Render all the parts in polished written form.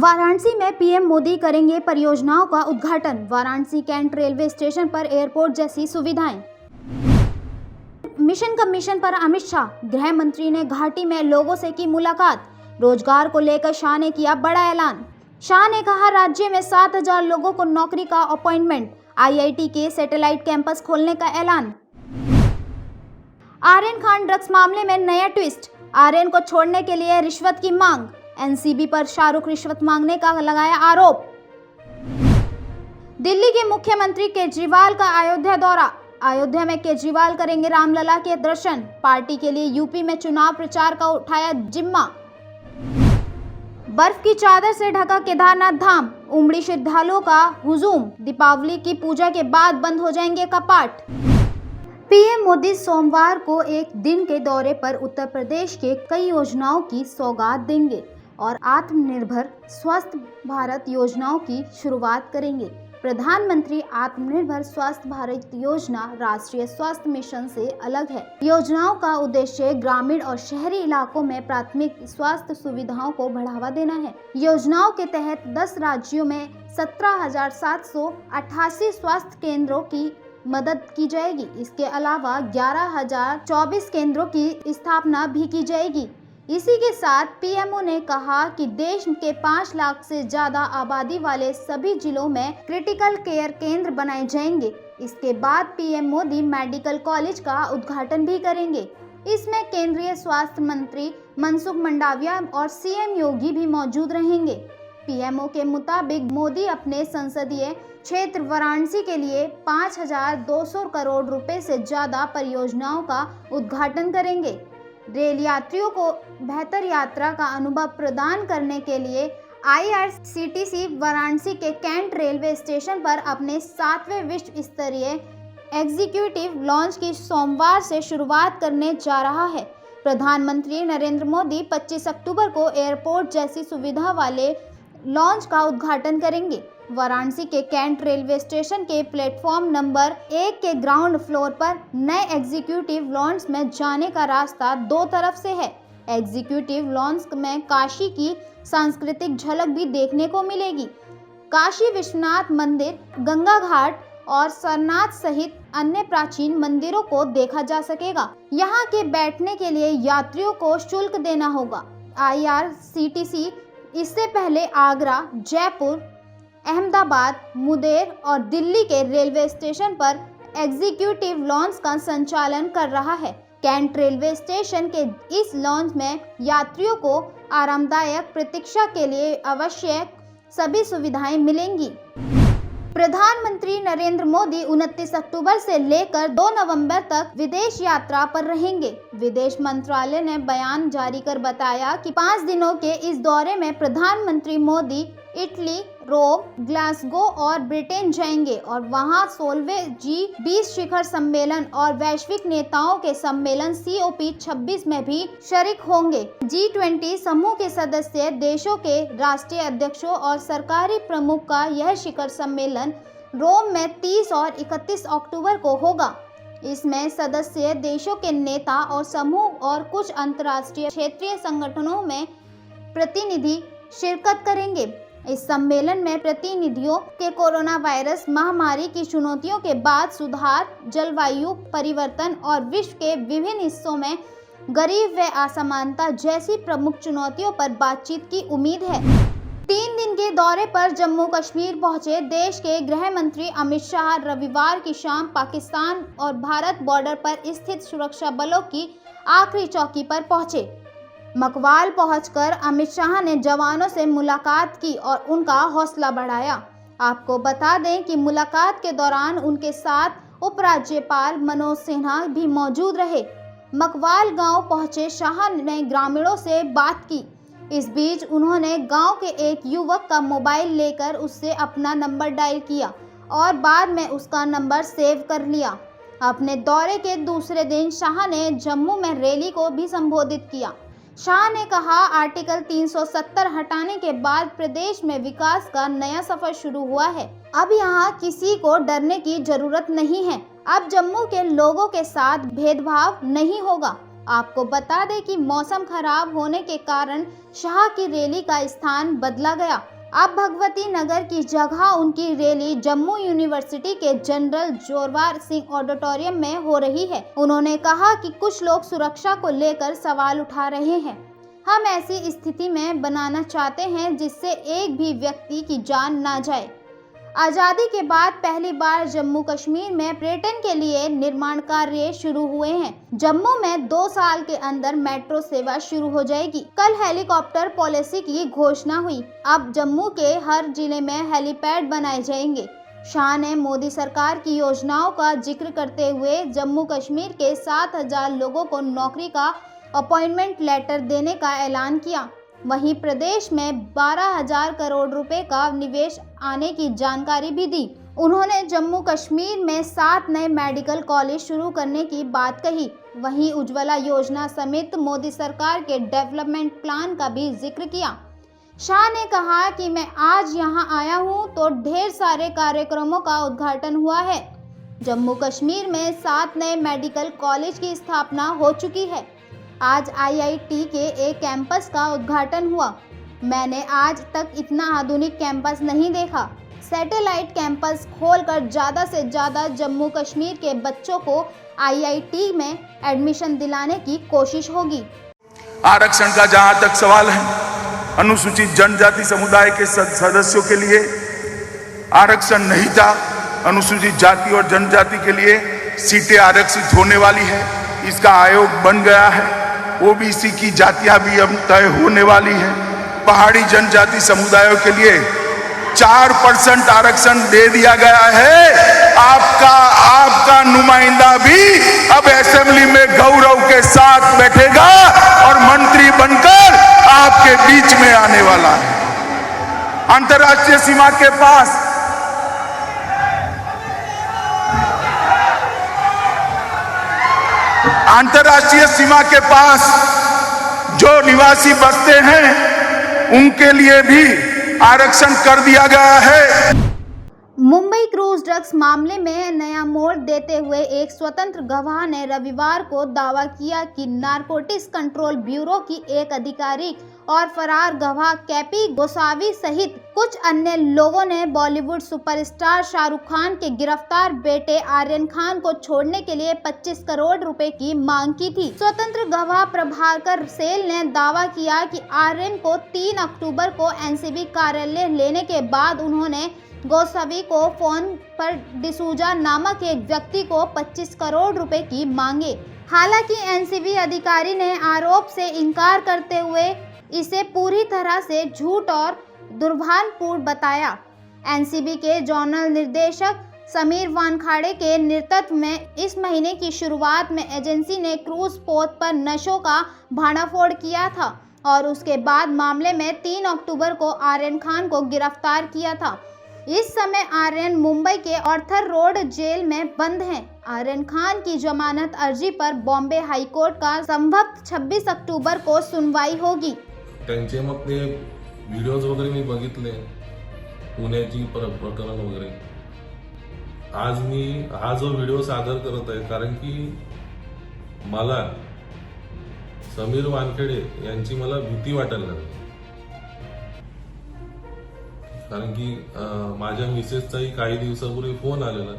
वाराणसी में पीएम मोदी करेंगे परियोजनाओं का उद्घाटन। वाराणसी कैंट रेलवे स्टेशन पर एयरपोर्ट जैसी सुविधाएं। मिशन कमीशन पर अमित शाह। गृह मंत्री ने घाटी में लोगों से की मुलाकात। रोजगार को लेकर शाह ने किया बड़ा ऐलान। शाह ने कहा राज्य में 7,000 लोगों को नौकरी का अपॉइंटमेंट। आईआईटी के सैटेलाइट कैंपस खोलने का ऐलान। आर्यन खान ड्रग्स मामले में नया ट्विस्ट। आर्यन को छोड़ने के लिए रिश्वत की मांग। एनसीबी पर शाहरुख रिश्वत मांगने का लगाया आरोप। दिल्ली के मुख्यमंत्री केजरीवाल का अयोध्या दौरा। अयोध्या में केजरीवाल करेंगे रामलला के दर्शन। पार्टी के लिए यूपी में चुनाव प्रचार का उठाया जिम्मा। बर्फ की चादर से ढका केदारनाथ धाम। उमड़ी श्रद्धालुओं का हुजूम। दीपावली की पूजा के बाद बंद हो जाएंगे कपाट। पीएम मोदी सोमवार को एक दिन के दौरे पर उत्तर प्रदेश के कई योजनाओं की सौगात देंगे और आत्मनिर्भर स्वस्थ भारत योजनाओं की शुरुआत करेंगे। प्रधानमंत्री आत्मनिर्भर स्वस्थ भारत योजना राष्ट्रीय स्वास्थ्य मिशन से अलग है। योजनाओं का उद्देश्य ग्रामीण और शहरी इलाकों में प्राथमिक स्वास्थ्य सुविधाओं को बढ़ावा देना है। योजनाओं के तहत 10 राज्यों में 17,788 स्वास्थ्य केंद्रों की मदद की जाएगी। इसके अलावा 11,024 केंद्रों की स्थापना भी की जाएगी। इसी के साथ पीएमओ ने कहा कि देश के 5 लाख से ज्यादा आबादी वाले सभी जिलों में क्रिटिकल केयर केंद्र बनाए जाएंगे। इसके बाद पीएम मोदी मेडिकल कॉलेज का उद्घाटन भी करेंगे। इसमें केंद्रीय स्वास्थ्य मंत्री मनसुख मंडाविया और सीएम योगी भी मौजूद रहेंगे। पीएमओ के मुताबिक मोदी अपने संसदीय क्षेत्र वाराणसी के लिए 5,200 करोड़ रुपए से ज्यादा परियोजनाओं का उद्घाटन करेंगे। रेल यात्रियों को बेहतर यात्रा का अनुभव प्रदान करने के लिए आईआरसीटीसी वाराणसी के कैंट रेलवे स्टेशन पर अपने 7वें विश्व स्तरीय एग्जीक्यूटिव लॉन्च की सोमवार से शुरुआत करने जा रहा है। प्रधानमंत्री नरेंद्र मोदी 25 अक्टूबर को एयरपोर्ट जैसी सुविधा वाले लॉन्च का उद्घाटन करेंगे। वाराणसी के कैंट रेलवे स्टेशन के प्लेटफॉर्म नंबर 1 के ग्राउंड फ्लोर पर नए एग्जीक्यूटिव लॉन्च में जाने का रास्ता 2 तरफ से है। एग्जीक्यूटिव लॉन्च में काशी की सांस्कृतिक झलक भी देखने को मिलेगी। काशी विश्वनाथ मंदिर, गंगा घाट और सरनाथ सहित अन्य प्राचीन मंदिरों को देखा जा सकेगा। यहाँ के बैठने के लिए यात्रियों को शुल्क देना होगा। आईआरसीटीसी इससे पहले आगरा, जयपुर, अहमदाबाद, मुंगेर और दिल्ली के रेलवे स्टेशन पर एग्जीक्यूटिव लॉन्च का संचालन कर रहा है। कैंट रेलवे स्टेशन के इस लॉन्च में यात्रियों को आरामदायक प्रतीक्षा के लिए आवश्यक सभी सुविधाएं मिलेंगी। प्रधानमंत्री नरेंद्र मोदी 29 अक्टूबर से लेकर 2 नवंबर तक विदेश यात्रा पर रहेंगे। विदेश मंत्रालय ने बयान जारी कर बताया कि 5 दिनों के इस दौरे में प्रधानमंत्री मोदी इटली, रोम, ग्लासगो और ब्रिटेन जाएंगे और वहां 16वें G20 शिखर सम्मेलन और वैश्विक नेताओं के सम्मेलन COP26 में भी शरीक होंगे। G20 समूह के सदस्य देशों के राष्ट्रीय अध्यक्षों और सरकारी प्रमुख का यह शिखर सम्मेलन रोम में 30 और 31 अक्टूबर को होगा। इसमें सदस्य देशों के नेता और समूह और कुछ अंतर्राष्ट्रीय क्षेत्रीय संगठनों में प्रतिनिधि शिरकत करेंगे। इस सम्मेलन में प्रतिनिधियों के कोरोना वायरस महामारी की चुनौतियों के बाद सुधार, जलवायु परिवर्तन और विश्व के विभिन्न हिस्सों में गरीब व असमानता जैसी प्रमुख चुनौतियों पर बातचीत की उम्मीद है। 3 दिन के दौरे पर जम्मू कश्मीर पहुंचे देश के गृह मंत्री अमित शाह रविवार की शाम पाकिस्तान और भारत बॉर्डर पर स्थित सुरक्षा बलों की आखिरी चौकी पर पहुंचे। मकवाल पहुंचकर अमित शाह ने जवानों से मुलाकात की और उनका हौसला बढ़ाया। आपको बता दें कि मुलाकात के दौरान उनके साथ उपराज्यपाल मनोज सिन्हा भी मौजूद रहे। मकवाल गांव पहुंचे शाह ने ग्रामीणों से बात की। इस बीच उन्होंने गांव के एक युवक का मोबाइल लेकर उससे अपना नंबर डायल किया और बाद में उसका नंबर सेव कर लिया। अपने दौरे के दूसरे दिन शाह ने जम्मू में रैली को भी संबोधित किया। शाह ने कहा आर्टिकल 370 हटाने के बाद प्रदेश में विकास का नया सफर शुरू हुआ है। अब यहाँ किसी को डरने की जरूरत नहीं है। अब जम्मू के लोगों के साथ भेदभाव नहीं होगा। आपको बता दें कि मौसम खराब होने के कारण शाह की रैली का स्थान बदला गया। अब भगवती नगर की जगह उनकी रैली जम्मू यूनिवर्सिटी के जनरल जोरावर सिंह ऑडिटोरियम में हो रही है। उन्होंने कहा कि कुछ लोग सुरक्षा को लेकर सवाल उठा रहे हैं। हम ऐसी स्थिति में बनाना चाहते हैं जिससे एक भी व्यक्ति की जान ना जाए। आज़ादी के बाद पहली बार जम्मू कश्मीर में पर्यटन के लिए निर्माण कार्य शुरू हुए हैं। जम्मू में 2 साल के अंदर मेट्रो सेवा शुरू हो जाएगी। कल हेलीकॉप्टर पॉलिसी की घोषणा हुई। अब जम्मू के हर जिले में हेलीपैड बनाए जाएंगे। शाह ने मोदी सरकार की योजनाओं का जिक्र करते हुए जम्मू कश्मीर के 7,000 लोगों को नौकरी का अपॉइंटमेंट लेटर देने का ऐलान किया। वहीं प्रदेश में 12,000 करोड़ रुपए का निवेश आने की जानकारी भी दी। उन्होंने जम्मू कश्मीर में 7 नए मेडिकल कॉलेज शुरू करने की बात कही। वहीं उज्ज्वला योजना समेत मोदी सरकार के डेवलपमेंट प्लान का भी जिक्र किया। शाह ने कहा कि मैं आज यहां आया हूं तो ढेर सारे कार्यक्रमों का उद्घाटन हुआ है। जम्मू कश्मीर में 7 नए मेडिकल कॉलेज की स्थापना हो चुकी है। आज IIT के एक कैंपस का उद्घाटन हुआ। मैंने आज तक इतना आधुनिक कैंपस नहीं देखा। सैटेलाइट कैंपस खोलकर ज़्यादा से ज़्यादा जम्मू कश्मीर के बच्चों को IIT में एडमिशन दिलाने की कोशिश होगी। आरक्षण का जहां तक सवाल है, अनुसूचित जनजाति समुदाय के सदस्यों के लिए आरक्षण नहीं था। अनुसूचित जाति और जनजाति के लिए सीटें आरक्षित होने वाली है। इसका आयोग बन गया है। OBC की जातियां भी अब तय होने वाली है। पहाड़ी जनजाति समुदायों के लिए 4% आरक्षण दे दिया गया है। आपका नुमाइंदा भी अब असेंबली में गौरव के साथ बैठेगा और मंत्री बनकर आपके बीच में आने वाला है। अंतर्राष्ट्रीय सीमा के पास जो निवासी बसते हैं उनके लिए भी आरक्षण कर दिया गया है। मुंबई क्रूज ड्रग्स मामले में नया मोड़ देते हुए एक स्वतंत्र गवाह ने रविवार को दावा किया कि नारकोटिक्स कंट्रोल ब्यूरो की एक अधिकारी और फरार गवाह कैपी गोसावी सहित कुछ अन्य लोगों ने बॉलीवुड सुपरस्टार शाहरुख खान के गिरफ्तार बेटे आर्यन खान को छोड़ने के लिए 25 करोड़ रुपए की मांग की थी। स्वतंत्र गवाह प्रभाकर सेल ने दावा किया कि आर्यन को 3 अक्टूबर को NCB कार्यालय लेने के बाद उन्होंने गोसावी को फोन पर डिसूजा नामक एक व्यक्ति को 25 करोड़ रुपए की मांगे। हालांकि NCB अधिकारी ने आरोप से इनकार करते हुए इसे पूरी तरह से झूठ और दुर्भावनापूर्ण बताया। NCB के जोनल निर्देशक समीर वानखाड़े के नेतृत्व में इस महीने की शुरुआत में एजेंसी ने क्रूज पोत पर नशों का भांडाफोड़ किया था और उसके बाद मामले में 3 अक्टूबर को आर्यन खान को गिरफ्तार किया था। इस समय आर्यन मुंबई के आर्थर रोड जेल में बंद हैं। आर्यन खान की जमानत अर्जी पर बॉम्बे हाई कोर्ट का संभव 26 अक्टूबर को सुनवाई होगी। त्यांचे मग ते व्हिडिओज वगैरे मी बघितले, पुण्याची प्रकरण वगैरे। आज मी हा जो व्हिडिओ सादर करत आहे कारण की मला समीर वानखेडे यांची मला भीती वाटायला लागली। कारण की माझ्या मिसेसचाही काही दिवसापूर्वी फोन आलेला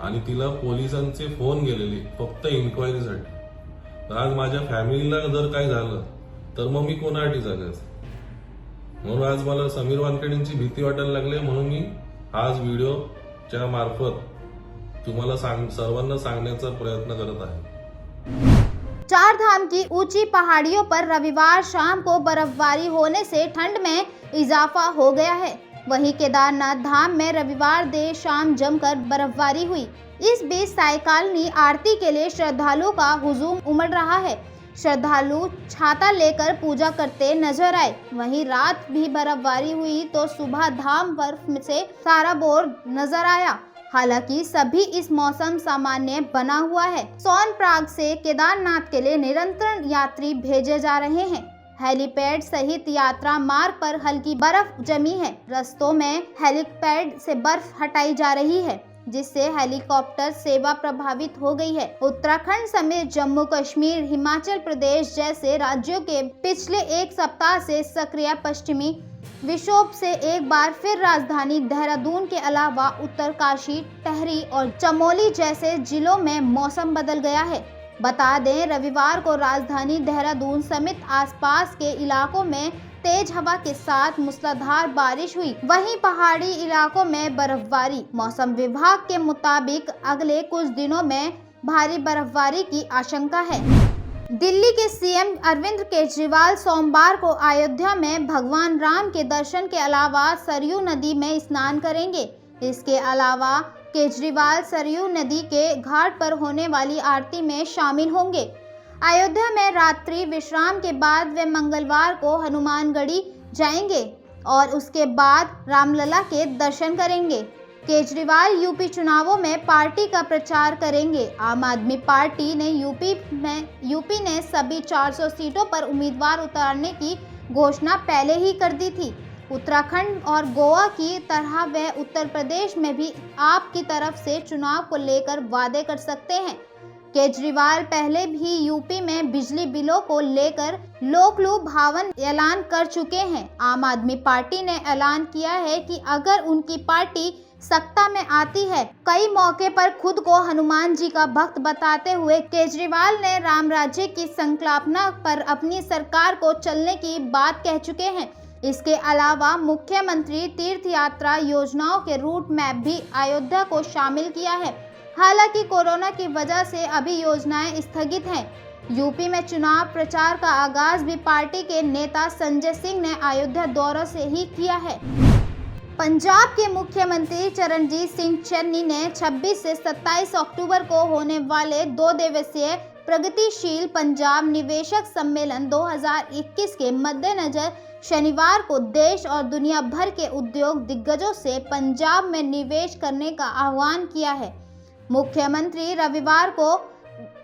आणि तिला पोलिसांचे फोन गेलेले फक्त इन्क्वायरीसाठी। तर आज माझ्या फॅमिलीला जर काही झालं तर मग मी कोणासाठी जगायचं? म्हणून आज मला समीर वानखेडेंची भीती वाटायला लागली। म्हणून मी आज व्हिडिओच्या मार्फत तुम्हाला सर्वांना सांगण्याचा प्रयत्न करत आहे। चार धाम की ऊंची पहाड़ियों पर रविवार शाम को बर्फबारी होने से ठंड में इजाफा हो गया है। वहीं केदारनाथ धाम में रविवार देर शाम जमकर बर्फबारी हुई। इस बीच सायकालिनी आरती के लिए श्रद्धालुओं का हुजूम उमड़ रहा है। श्रद्धालु छाता लेकर पूजा करते नजर आए। वहीं रात भी बर्फबारी हुई तो सुबह धाम बर्फ से साराबोर नजर आया। हालांकि सभी इस मौसम सामान्य बना हुआ है। सोनप्रयाग से केदारनाथ के लिए निरंतर यात्री भेजे जा रहे हैं। हेलीपैड सहित यात्रा मार्ग पर हल्की बर्फ जमी है। रास्तों में हेलीपैड से बर्फ हटाई जा रही है, जिससे हेलीकॉप्टर सेवा प्रभावित हो गई है। उत्तराखंड समेत जम्मू कश्मीर, हिमाचल प्रदेश जैसे राज्यों के पिछले एक सप्ताह से सक्रिय पश्चिमी विक्षोभ से एक बार फिर राजधानी देहरादून के अलावा उत्तरकाशी, टिहरी और चमोली जैसे जिलों में मौसम बदल गया है। बता दें, रविवार को राजधानी देहरादून समेत आसपास के इलाकों में तेज हवा के साथ मूसलाधार बारिश हुई। वहीं पहाड़ी इलाकों में बर्फबारी। मौसम विभाग के मुताबिक अगले कुछ दिनों में भारी बर्फबारी की आशंका है। दिल्ली के सीएम अरविंद केजरीवाल सोमवार को अयोध्या में भगवान राम के दर्शन के अलावा सरयू नदी में स्नान करेंगे। इसके अलावा केजरीवाल सरयू नदी के घाट पर होने वाली आरती में शामिल होंगे। अयोध्या में रात्रि विश्राम के बाद वे मंगलवार को हनुमानगढ़ी जाएंगे और उसके बाद रामलला के दर्शन करेंगे। केजरीवाल यूपी चुनावों में पार्टी का प्रचार करेंगे। आम आदमी पार्टी ने यूपी ने सभी 400 सीटों पर उम्मीदवार उतारने की घोषणा पहले ही कर दी थी। उत्तराखंड और गोवा की तरह वह उत्तर प्रदेश में भी आप की तरफ से चुनाव को लेकर वादे कर सकते हैं। केजरीवाल पहले भी यूपी में बिजली बिलों को लेकर लोकलुभावन ऐलान कर चुके हैं। आम आदमी पार्टी ने ऐलान किया है कि अगर उनकी पार्टी सत्ता में आती है, कई मौके पर खुद को हनुमान जी का भक्त बताते हुए केजरीवाल ने राम राज्य की संकल्पना पर अपनी सरकार को चलने की बात कह चुके हैं। इसके अलावा मुख्यमंत्री तीर्थ यात्रा योजनाओं के रूट मैप भी अयोध्या को शामिल किया है। हालांकि कोरोना की वजह से अभी योजनाएं स्थगित हैं। यूपी में चुनाव प्रचार का आगाज भी पार्टी के नेता संजय सिंह ने अयोध्या दौरे से ही किया है। पंजाब के मुख्यमंत्री चरणजीत सिंह चन्नी ने 26 से 27 अक्टूबर को होने वाले 2 दिवसीय प्रगतिशील पंजाब निवेशक सम्मेलन 2021 के मद्देनजर शनिवार को देश और दुनिया भर के उद्योग दिग्गजों से पंजाब में निवेश करने का आह्वान किया है। मुख्यमंत्री रविवार को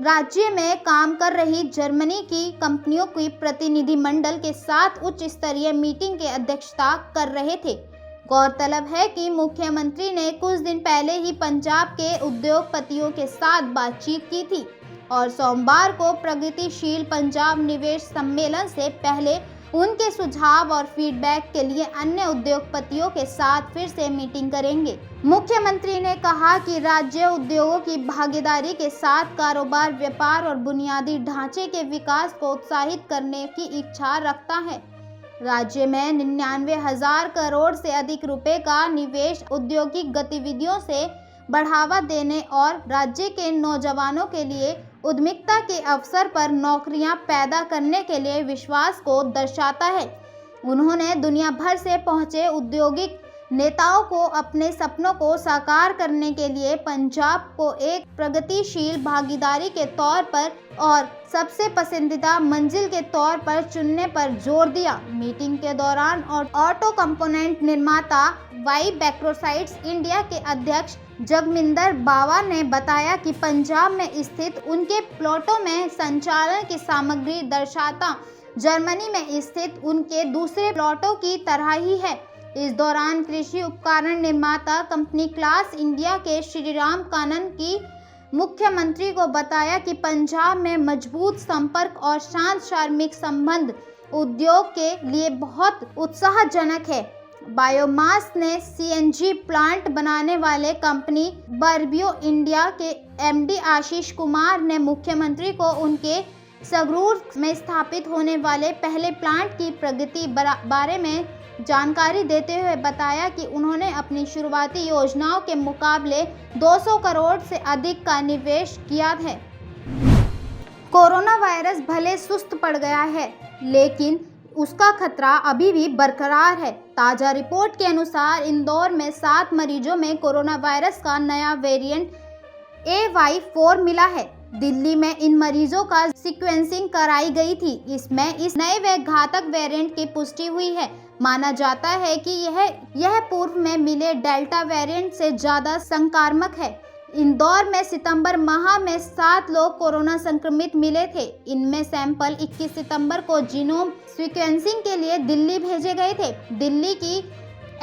राज्य में काम कर रही जर्मनी की कंपनियों की प्रतिनिधिमंडल के साथ उच्च स्तरीय मीटिंग की अध्यक्षता कर रहे थे। गौरतलब है कि मुख्यमंत्री ने कुछ दिन पहले ही पंजाब के उद्योगपतियों के साथ बातचीत की थी और सोमवार को प्रगतिशील पंजाब निवेश सम्मेलन से पहले उनके सुझाव और फीडबैक के लिए अन्य उद्योगपतियों के साथ फिर से मीटिंग करेंगे। मुख्यमंत्री ने कहा कि राज्य उद्योगों की भागीदारी के साथ कारोबार, व्यापार और बुनियादी ढांचे के विकास को उत्साहित करने की इच्छा रखता है। राज्य में 99,000 करोड़ से अधिक रुपए का निवेश औद्योगिक गतिविधियों से बढ़ावा देने और राज्य के नौजवानों के लिए उद्यमिता के अवसर पर नौकरियां पैदा करने के लिए विश्वास को दर्शाता है। उन्होंने दुनिया भर से पहुंचे औद्योगिक नेताओं को अपने सपनों को साकार करने के लिए पंजाब को एक प्रगतिशील भागीदारी के तौर पर और सबसे पसंदीदा मंजिल के तौर पर चुनने पर जोर दिया। मीटिंग के दौरान ऑटो कंपोनेंट निर्माता वाई बैक्रोसाइड्स इंडिया के अध्यक्ष जगमिंदर बावा ने बताया कि पंजाब में स्थित उनके प्लॉटों में संचालन की सामग्री दर्शाता जर्मनी में स्थित उनके दूसरे प्लॉटों की तरह ही है। इस दौरान कृषि उपकरण निर्माता कंपनी क्लास इंडिया के श्रीराम कानन की मुख्यमंत्री को बताया कि पंजाब में मजबूत संपर्क और शांत श्रमिक संबंध उद्योग के लिए बहुत उत्साहजनक है। बायोमास ने सीएनजी प्लांट बनाने वाले कंपनी बर्बियो इंडिया के एमडी आशीष कुमार ने मुख्यमंत्री को उनके संगरूर में स्थापित होने वाले पहले प्लांट की प्रगति बारे में जानकारी देते हुए बताया कि उन्होंने अपनी शुरुआती योजनाओं के मुकाबले 200 करोड़ से अधिक का निवेश किया है। कोरोना वायरस भले सुस्त पड़ गया है, लेकिन उसका खतरा अभी भी बरकरार है। ताज़ा रिपोर्ट के अनुसार इंदौर में 7 मरीजों में कोरोना वायरस का नया वेरिएंट AY4 मिला है। दिल्ली में इन मरीजों का सीक्वेंसिंग कराई गई थी। इसमें इस नए व घातक वेरिएंट की पुष्टि हुई है। माना जाता है कि यह पूर्व में मिले डेल्टा वेरिएंट से ज़्यादा संक्रामक है। इंदौर में सितंबर माह में 7 लोग कोरोना संक्रमित मिले थे। इनमें सैंपल 21 सितंबर को जीनोम सीक्वेंसिंग के लिए दिल्ली भेजे गए थे। दिल्ली की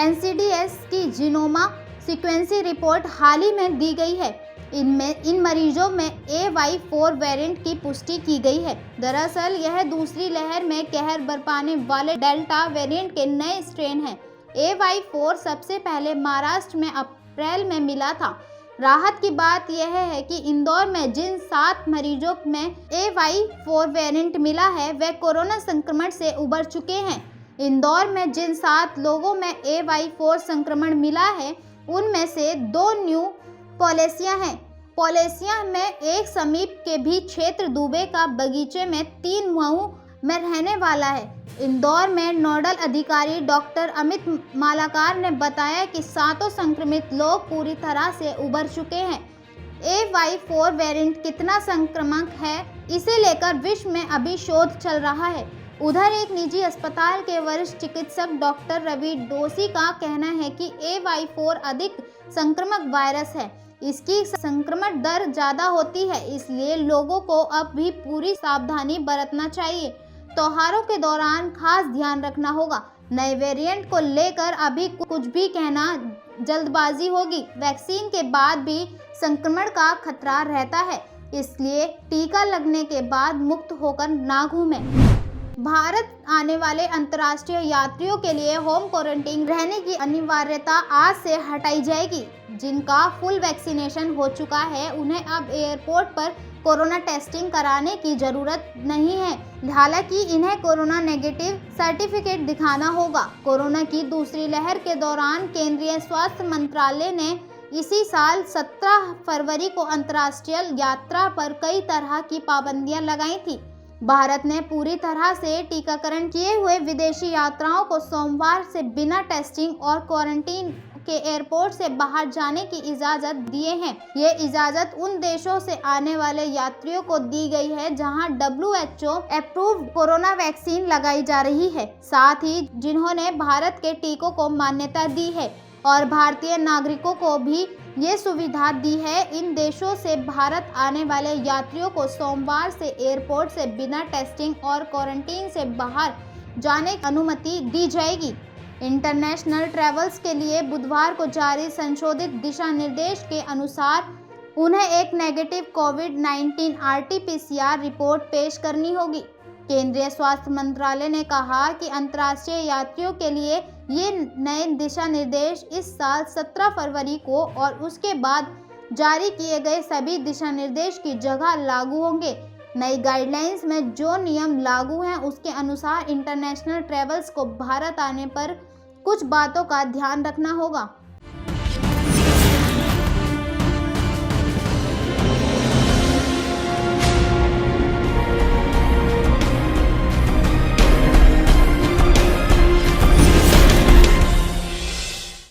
NCDS की जीनोमा सीक्वेंसिंग रिपोर्ट हाल ही में दी गई है। इन मरीजों में AY4 वेरिएंट की पुष्टि की गई है। दरअसल यह दूसरी लहर में कहर बरपाने वाले डेल्टा वेरिएंट के नए स्ट्रेन हैं। AY4 सबसे पहले महाराष्ट्र में अप्रैल में मिला था। राहत की बात यह है कि इंदौर में जिन 7 मरीजों में AY4 वेरिएंट मिला है वे कोरोना संक्रमण से उबर चुके हैं। इंदौर में जिन 7 लोगों में AY4 संक्रमण मिला है उनमें से 2 न्यू पॉलेसिया हैं। पॉलेसिया में एक समीप के भी क्षेत्र दुबे का बगीचे में 3 मऊ में रहने वाला है। इंदौर में नोडल अधिकारी डॉक्टर अमित मालाकार ने बताया कि 7 संक्रमित लोग पूरी तरह से उबर चुके हैं। AY4 वेरिएंट कितना संक्रामक है इसे लेकर विश्व में अभी शोध चल रहा है। उधर एक निजी अस्पताल के वरिष्ठ चिकित्सक डॉक्टर रवि डोसी का कहना है कि AY4 अधिक संक्रामक वायरस है। इसकी संक्रमण दर ज़्यादा होती है, इसलिए लोगों को अब भी पूरी सावधानी बरतना चाहिए। त्योहारों के दौरान खास ध्यान रखना होगा। नए वेरिएंट को लेकर अभी कुछ भी कहना जल्दबाजी होगी। वैक्सीन के बाद भी संक्रमण का खतरा रहता है, इसलिए टीका लगने के बाद मुक्त होकर ना घूमें। भारत आने वाले अंतर्राष्ट्रीय यात्रियों के लिए होम क्वारंटीन रहने की अनिवार्यता आज से हटाई जाएगी। जिनका फुल वैक्सीनेशन हो चुका है उन्हें अब एयरपोर्ट पर कोरोना टेस्टिंग कराने की जरूरत नहीं है। हालांकि इन्हें कोरोना नेगेटिव सर्टिफिकेट दिखाना होगा। कोरोना की दूसरी लहर के दौरान केंद्रीय स्वास्थ्य मंत्रालय ने इसी साल 17 फरवरी को अंतर्राष्ट्रीय यात्रा पर कई तरह की पाबंदियां लगाई थी। भारत ने पूरी तरह से टीकाकरण किए हुए विदेशी यात्राओं को सोमवार से बिना टेस्टिंग और क्वारंटीन के एयरपोर्ट से बाहर जाने की इजाज़त दिए हैं। ये इजाज़त उन देशों से आने वाले यात्रियों को दी गई है जहां WHO अप्रूव्ड कोरोना वैक्सीन लगाई जा रही है, साथ ही जिन्होंने भारत के टीकों को मान्यता दी है और भारतीय नागरिकों को भी ये सुविधा दी है। इन देशों से भारत आने वाले यात्रियों को सोमवार से एयरपोर्ट से बिना टेस्टिंग और क्वारंटीन से बाहर जाने की अनुमति दी जाएगी। इंटरनेशनल ट्रैवल्स के लिए बुधवार को जारी संशोधित दिशा निर्देश के अनुसार उन्हें एक नेगेटिव कोविड-19 RT-PCR रिपोर्ट पेश करनी होगी। केंद्रीय स्वास्थ्य मंत्रालय ने कहा कि अंतर्राष्ट्रीय यात्रियों के लिए ये नए दिशा निर्देश इस साल 17 फरवरी को और उसके बाद जारी किए गए सभी दिशा निर्देश की जगह लागू होंगे। नई गाइडलाइंस में जो नियम लागू हैं उसके अनुसार इंटरनेशनल ट्रैवल्स को भारत आने पर कुछ बातों का ध्यान रखना होगा।